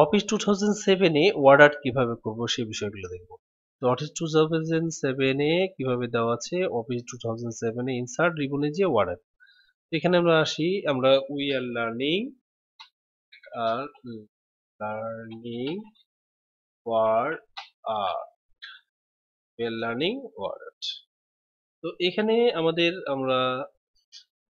Office 2007 a word art কিভাবে করব সেই বিষয়গুলো দেখব। তো অফিস 2007 এ কিভাবে দেওয়া আছে, অফিস 2007 এ ইনসার্ট রিবনে যে ওয়ার্ড আর্ট। এখানে আমরা আসি, আমরা we are learning word art, we are learning word art. তো এখানে আমরা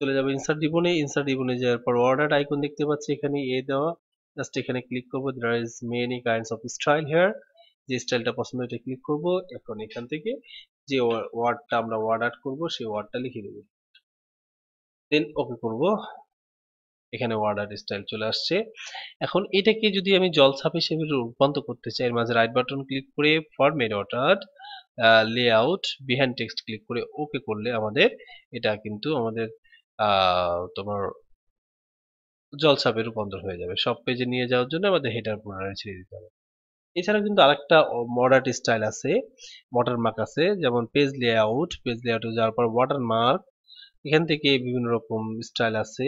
চলে যাবো ইনসার্ট রিবনে। ইনসার্ট রিবনে যাওয়ার পর ওয়ার্ড আর্ট আইকন দেখতে পাচ্ছি এখানে দেওয়া। জাস্ট এখানে ক্লিক করবো। There is many kinds of style here. যে স্টাইলটা পছন্দ এটা ক্লিক করব। এখন এখান থেকে যে ওয়ার্ডটা আমরা ওয়ার্ড আর্ট করবো সেই ওয়ার্ডটা লিখে দেবো, দেন ওকে করব। এখানে ওয়ার্ড আর্ট স্টাইল চলে আসছে। এখন এটাকে যদি আমি জলছাপ হিসেবে রূপান্তর করতে চাই, এর মাঝে রাইট বাটন ক্লিক করে format word art layout behind text click করে ওকে করলে আমাদের এটা কিন্তু আমাদের তোমার জলছাপে রূপান্তর হয়ে যাবে। সব পেজে নিয়ে যাওয়ার জন্য আমাদের হেডার পুনরায় ছেড়ে দিতে হবে। এছাড়া কিন্তু আরেকটা মডার্ন স্টাইল আছে, ওয়াটারমার্ক আছে, যেমন পেজ লেআউট। পেজ লেআউটে যাওয়ার পর ওয়াটারমার্ক, এখান থেকে বিভিন্ন রকম স্টাইল আছে।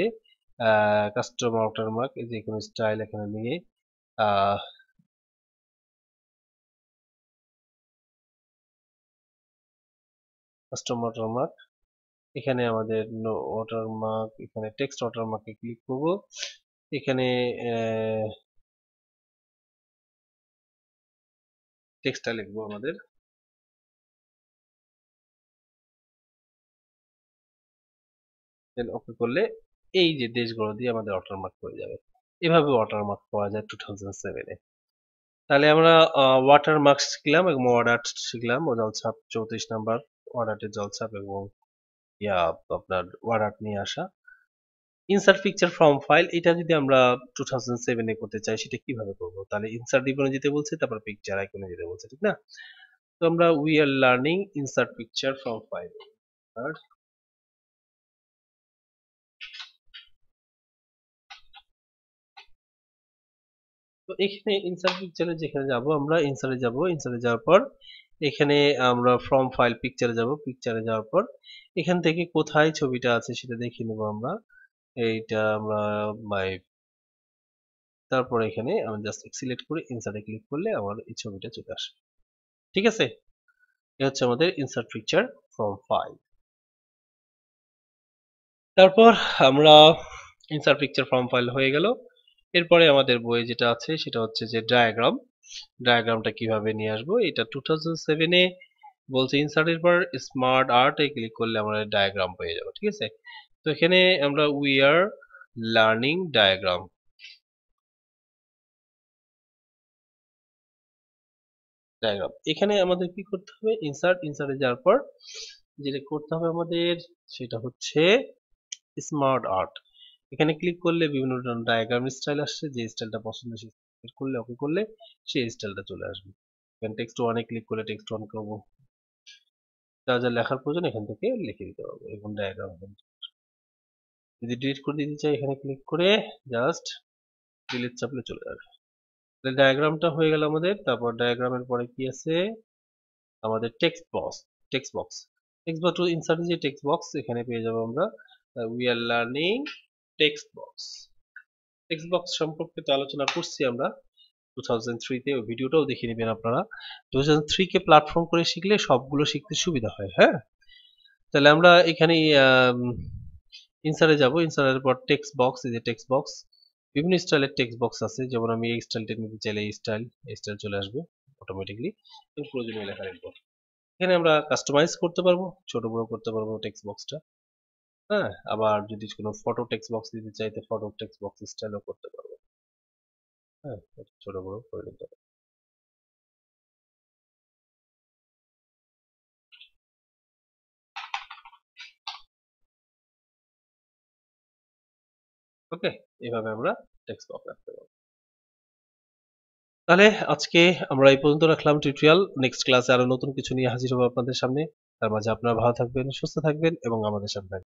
কাস্টম ওয়াটারমার্ক, এই যে কোনো স্টাইল এখানে নিয়ে কাস্টম ওয়াটারমার্ক, এখানে আমাদের ওয়াটারমার্ক, এখানে টেক্সট ওয়াটারমার্কে ক্লিক করব। এখানে টেক্সটটা লিখবো আমাদের, দেন ওকে করলে এই যে দেশগুলো দিয়ে আমাদের ওয়াটারমার্ক হয়ে যাবে। এভাবে ওয়াটারমার্ক করা যায় 2007 এ। তাহলে আমরা ওয়াটারমার্ক শিখলাম এবং ওয়ার্ড আর্ট শিখলাম, ও জলছাপ 34 নাম্বার ওয়ার্ড আর্টের জলছাপ এবং আপনার ওয়ার্ড আর্ট নিয়ে আসা। ইনসার্ট পিকচার ফ্রম ফাইল, এটা যদি আমরা 2007 এ করতে চাই সেটা কিভাবে করব? তাহলে ইনসার্ট রিবনে যেতে বলছে, তারপর পিকচার আইকনে যেতে বলছে, ঠিক না? তো আমরা we are learning insert picture from file. তো এখানে ইনসার্ট পিকচারে যেখানে যাব, আমরা ইনসার্টে যাব। ইনসার্টে যাওয়ার পর এখানে আমরা ফ্রম ফাইল পিকচারে যাব। পিকচারে যাওয়ার পর এখান থেকে কোথায় ছবিটা আছে সেটা দেখে নেব আমরা। এইটা আমরা বাই, তারপর এখানে আমি জাস্ট সিলেক্ট করে ইনসার্টে ক্লিক করলে আমার এই ছবিটা চলে আসবে। ঠিক আছে, এটা হচ্ছে আমাদের ইনসার্ট পিকচার ফ্রম ফাইল। তারপর আমরা ইনসার্ট পিকচার ফ্রম ফাইল হয়ে গেল। এরপরে আমাদের বইয়ে যেটা আছে সেটা হচ্ছে যে ডায়াগ্রাম। ডায়াগ্রামটা কিভাবে নিয়ে আসবো, এটা 2007 এ বলছে ইনসার্টের পর স্মার্ট আর্ট এ ক্লিক করলে আমরা ডায়াগ্রাম পেয়ে যাবো। ঠিক আছে, তো এখানে আমরা উই আর লার্নিং ডায়াগ্রাম, এখানে আমাদের কি করতে হবে, ইনসার্টে যাওয়ার পর যেটা করতে হবে আমাদের সেটা হচ্ছে স্মার্ট আর্ট। এখানে ক্লিক করলে বিভিন্ন ধরনের ডায়াগ্রাম স্টাইল আসছে, যে স্টাইলটা পছন্দ সেই করলে ওকে করলে সেই স্টাইলটা চলে আসবে। এখানে টেক্সট ওয়ানে ক্লিক করলে টেক্সট ওয়ান করবো, যা যা লেখার প্রয়োজন এখান থেকে লিখে দিতে পারবো। এবং ডায়াগ্রাম যদি ডিলিট করে দিতে চাই এখানে ক্লিক করে জাস্ট ডিলিট চাপলে চলে যাবে। তাহলে ডায়াগ্রামটা হয়ে গেল আমাদের। তারপর ডায়াগ্রামের পরে কি আছে আমাদের text box. Text box, text box insert যে টেক্সট বক্স এখানে পেয়ে যাবো আমরা we are learning text box. Text box সম্পর্কে তো আলোচনা করছি আমরা 2003 তে, ওই ভিডিওটাও দেখে নেবেন আপনারা। 2003 কে প্ল্যাটফর্ম করে শিখলে সবগুলো শিখতে সুবিধা হয়। হ্যাঁ, তাহলে আমরা এখানে ইনসার্টে যাব। ইনসার্টের পর টেক্সট বক্স, এই যে টেক্সট বক্স, বিভিন্ন স্টাইলের টেক্সট বক্স আছে। যেমন আমি এই স্টাইলটা নিতে চাইলে এই স্টাইল চলে আসবে অটোমেটিকলি প্রয়োজনীয় লেখা লিখবো। এখানে আমরা কাস্টমাইজ করতে পারবো, ছোট বড় করতে পারবো টেক্সট বক্সটা। হ্যাঁ, আবার যদি কোনো ফটো টেক্সট বক্স দিতে চাই তো ফটো টেক্সট বক্স স্টাইলও করতে পারবো। হ্যাঁ, ছোট বড় করে নিতে পারবো। ওকে, এভাবে আমরা টেক্সট বক্স রাখতে পারবো। তাহলে আজকে আমরা এই পর্যন্ত রাখলাম টিউটোরিয়াল। নেক্সট ক্লাসে আরো নতুন কিছু নিয়ে হাজির হবো আপনাদের সামনে। তার মাঝে আপনারা ভালো থাকবেন, সুস্থ থাকবেন এবং আমাদের সাথে থাকবেন।